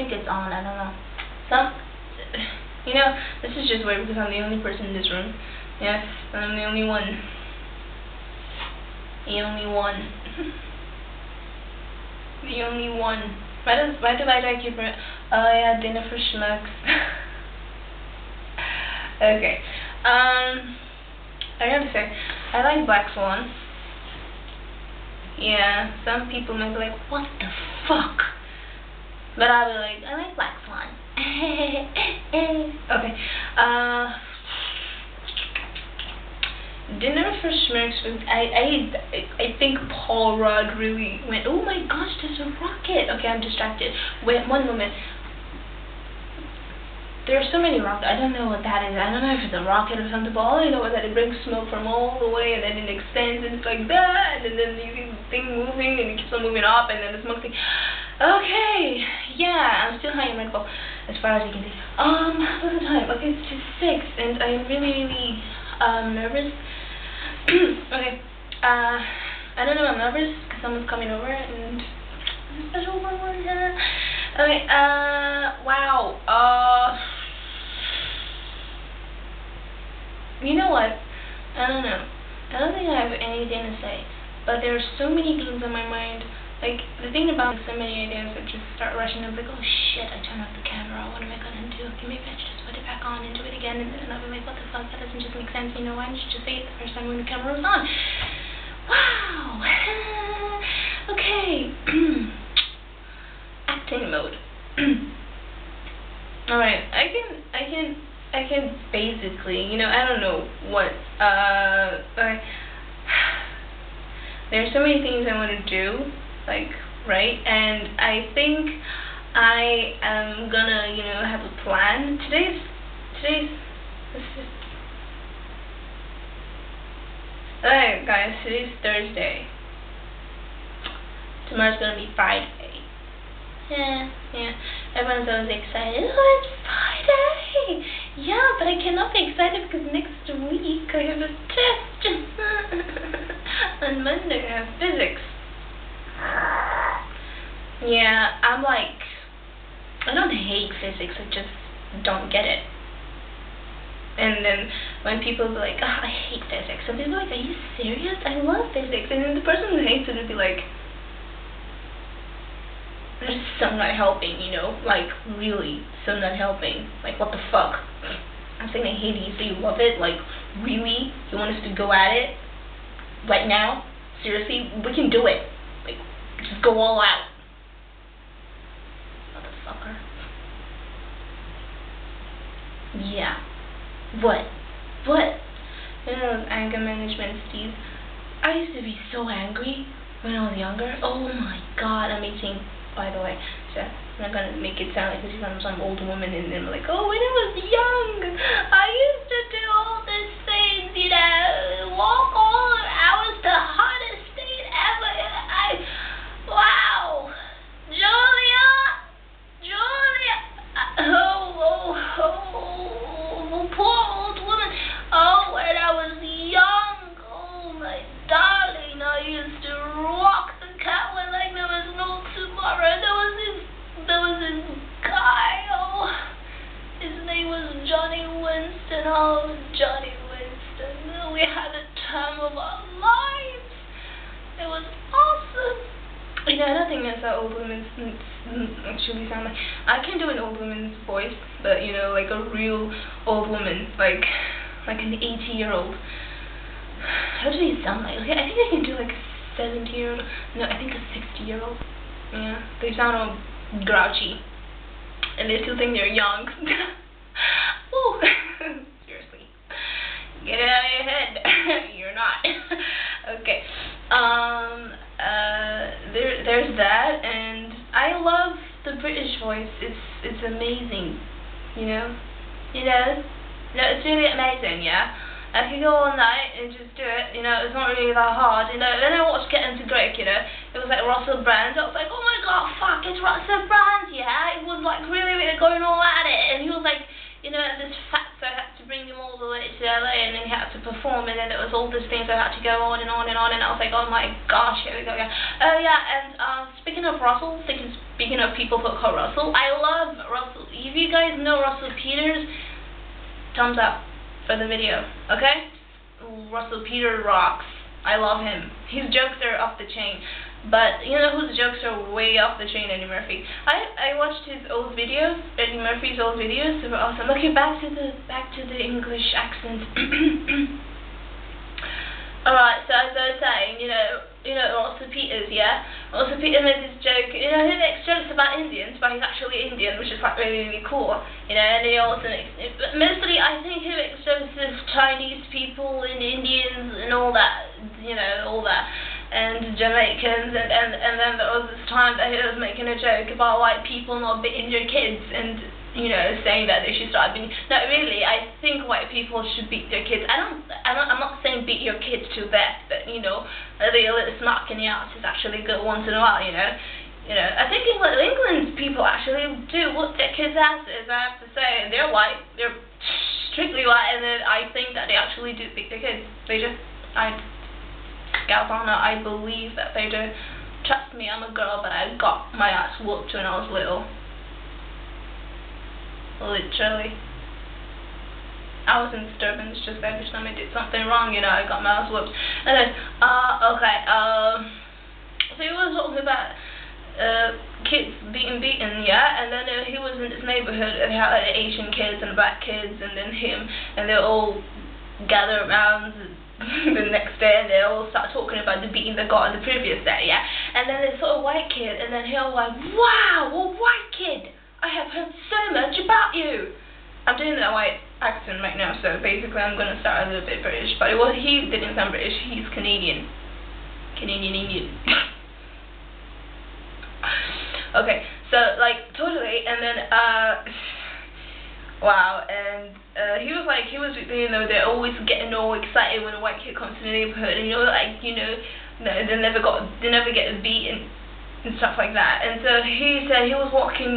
think it's on. I don't know. Some, you know, this is just weird because I'm the only person in this room. Yes, I'm the only one. The only one. The only one. Why do I keep it? Oh yeah, dinner for schmucks. Okay. I have to say, I like Black Swan. Yeah, some people might be like, what the fuck? But I'll be like, I like Black Swan. Okay. Dinner for Schmucks. I think Paul Rudd really went, oh my gosh, there's a rocket. Okay, I'm distracted. Wait, one moment. There are so many rockets. I don't know what that is. I don't know if it's a rocket or something, but all I know is that it brings smoke from all the way, and then it extends, and it's like that, and then you see the thing moving, and it keeps on moving up, and then the smoke thing. Okay, yeah, I'm still high in Redbull, as far as you can see. What's the time? Okay, it's just 6, and I'm really, really, nervous. Okay, I don't know, I'm nervous, because someone's coming over, and it's a special one. Okay, wow, you know what? I don't know. I don't think I have anything to say. But there are so many things on my mind. Like, the thing about so many ideas that just start rushing. I'm like, oh shit, I turned off the camera. What am I gonna do? Okay, maybe I should just put it back on and do it again. And then I'll be like, what the fuck? That doesn't just make sense. You know, why didn't you just say it the first time when the camera was on? Wow. Okay. Acting mode. Alright, I can basically, you know, I don't know what, there's so many things I want to do, like, right, and I think I am gonna, you know, have a plan. Alright guys, today's Thursday. Tomorrow's gonna be Friday. Yeah, everyone's always excited. Oh, it's Friday! Yeah, but I cannot be excited because next week I have a test. On Monday I have physics. Yeah, I'm like, I don't hate physics, I just don't get it. And then when people be like, oh, I hate physics, some people are like, are you serious? I love physics. And then the person who hates it would be like, there's some not helping, you know, like, really, some not helping, like, what the fuck, I'm saying I hate it, you say you love it, like, really, you want us to go at it, right now, seriously, we can do it, like, just go all out, motherfucker, yeah, what, you know those anger management Steve, I used to be so angry when I was younger, oh my god, I'm 18, by the way, so I'm not gonna make it sound like this is some old woman and then like, oh, when I was young, I used to do all these things, you know, walk all, I was the hottest thing ever, wow, Julia, poor old woman, oh, when I was young, oh my darling, I used to rock the catwalk like there was no tomorrow. There was this guy, oh, his name was Johnny Winston, oh, Johnny Winston, we had the time of our lives, it was awesome. You know, I don't think that's how old women actually sound like. I can do an old woman's voice, but, you know, like a real old woman, like an 80-year-old. How do they sound like? Okay, I think I can do like a 70-year-old. No, I think a 60-year-old. Yeah, they sound all grouchy, and they still think they're young. Ooh, seriously, get it out of your head. You're not. Okay. There's that, and I love the British voice. It's amazing. You know. No, it's really amazing. Yeah. I could go all night and just do it, you know, it's not really that hard, you know. Then I watched Get Into Great, you know, it was like Russell Brand, I was like, oh my god, fuck, it's Russell Brand, yeah, it was like really, really going all at it, and he was like, you know, this fact, so I had to bring him all the way to LA, and then he had to perform, and then there was all these things, so I had to go on and on and on, and I was like, oh my gosh, here we go, yeah. Oh yeah, and speaking of Russell, speaking of people who call Russell, I love Russell. If you guys know Russell Peters, thumbs up for the video, okay? Russell Peters rocks. I love him. His jokes are off the chain. But you know whose jokes are way off the chain? Eddie Murphy. I watched his old videos, Eddie Murphy's old videos. They were awesome. Okay, back to the English accent. Alright, so as I was saying, you know Russell Peters, yeah? Russell Peters made this joke, he makes jokes about Indians, but he's actually Indian, which is like really, really cool, and he also makes, mostly I think he makes jokes of Chinese people and Indians and all that, all that, and Jamaicans, and then there was this time that he was making a joke about white people not beating their kids, and saying that they should start beating. No, really, I think white people should beat their kids. I'm not saying beat your kids to death, but a little smack in the ass is actually good once in a while. I think England's people actually do whoop their kids' asses. I have to say, they're white, they're strictly white, and then I think that they actually do beat their kids. They just, gals on I believe that they do. Trust me, I'm a girl, but I got my ass whooped when I was little. Literally. I wasn't disturbing, it's just every time I did something wrong, I got my ass whooped. And then, okay, so he was talking about kids being beaten, yeah, and then he was in this neighborhood and he had Asian kids and black kids, and then him, and they all gather around the next day, and they all start talking about the beating they got on the previous day, yeah, and then they saw a white kid, and then he was like, wow, a white kid! I have heard so much about you. I'm doing that white accent right now, so basically I'm going to start a little bit British. But he didn't sound British, he's Canadian. Canadian Indian. Okay, so totally, and then wow, and he was they're always getting all excited when a white kid comes to the neighborhood, and they never get beaten and stuff like that. And so he said he was walking,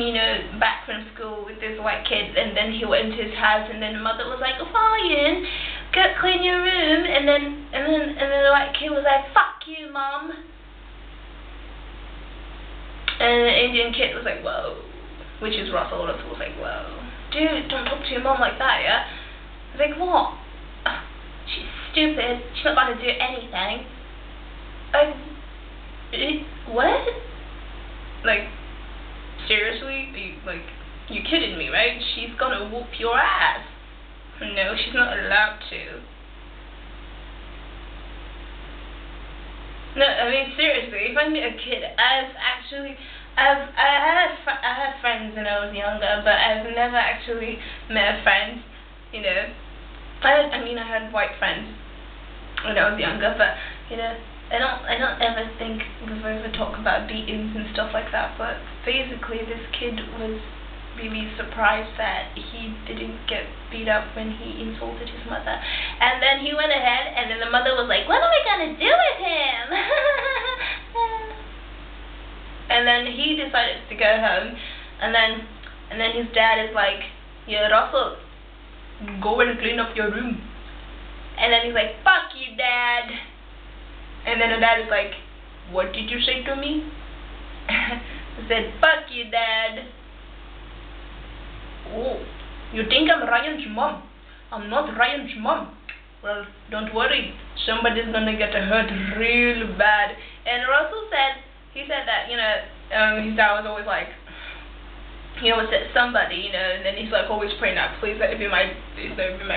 back from school with this white kid, and then he went into his house, and then the mother was like, Ryan, go clean your room, and then the white kid was like, fuck you, Mom. And the Indian kid was like, whoa, which is Russell. Russell was like, whoa, dude, don't talk to your mom like that, yeah? I was like, what? She's stupid, she's not gonna do anything. What? Seriously? You're kidding me, right? She's gonna whoop your ass. No, she's not allowed to. No, I mean, seriously, if I meet a kid, I had friends when I was younger, but I've never actually met a friend, I had white friends when I was younger, but, I don't ever think we've ever talked about beatings and stuff like that, but basically this kid was really surprised that he didn't get beat up when he insulted his mother. And then he went ahead, and then the mother was like, what are we gonna do with him? And then he decided to go home, and then his dad is like, yeah, Russell, go and clean up your room. And then he's like, fuck you, Dad. And then the dad is like, what did you say to me? He said, fuck you, Dad. Oh, you think I'm Ryan's mom? I'm not Ryan's mom. Well, don't worry, somebody's gonna get hurt real bad. And Russell said, he said that, his dad was always like, he always said somebody, and then he's like always praying out, please let it be my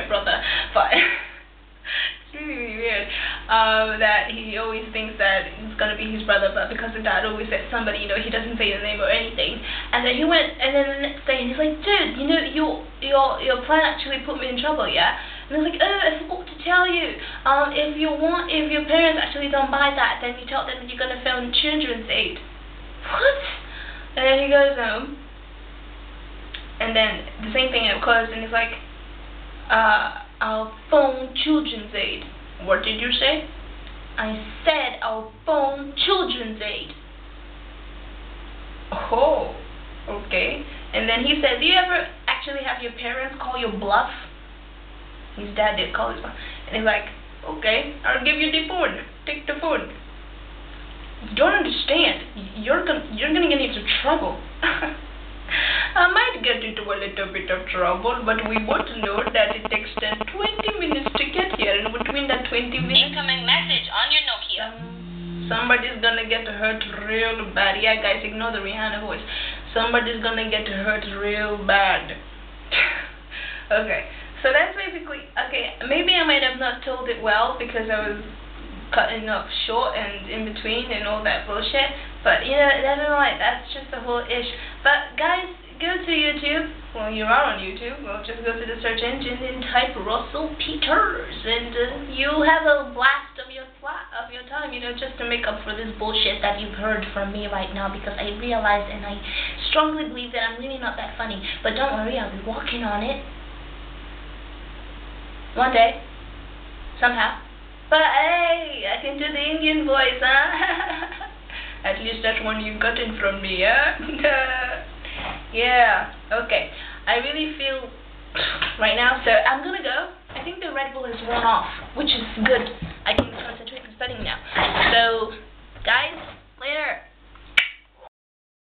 brother. But really, really weird that he always thinks that it's gonna be his brother, but because the dad always said somebody, he doesn't say the name or anything. And then he went, and then the next day, and he's like, dude, your plan actually put me in trouble, yeah? And I was like, oh, I forgot to tell you. If your parents actually don't buy that, then you tell them you're gonna film Children's Aid. What? And then he goes home, and then the same thing occurs, and he's like, I'll phone Children's Aid. What did you say? I said I'll phone Children's Aid. Oh, okay. And then he said, do you ever actually have your parents call you bluff? His dad did call his bluff. And he's like, okay, I'll give you the phone. Take the phone. You don't understand. You're gonna get into trouble. I might get into a little bit of trouble, but we both know that it takes 20 minutes to get here, and between that 20 minutes... Incoming message on your Nokia. Somebody's gonna get hurt real bad. Yeah, guys, ignore the Rihanna voice. Somebody's gonna get hurt real bad. Okay, so that's basically... Okay, maybe I might have not told it well because I was cutting up short and in between and all that bullshit, but you know, that's just the whole ish. But guys, go to YouTube. Well, you are on YouTube. Well, just go to the search engine and type Russell Peters, and you'll have a blast of your time, you know, just to make up for this bullshit that you've heard from me right now, because I realize and I strongly believe that I'm really not that funny. But don't worry, I'll be working on it one day, somehow. But hey, I can do the Indian voice, huh? At least that's one you got it from me, huh? Yeah, okay. I really feel right now, so I'm gonna go. I think the Red Bull is worn off, which is good. I can concentrate on studying now. So, guys,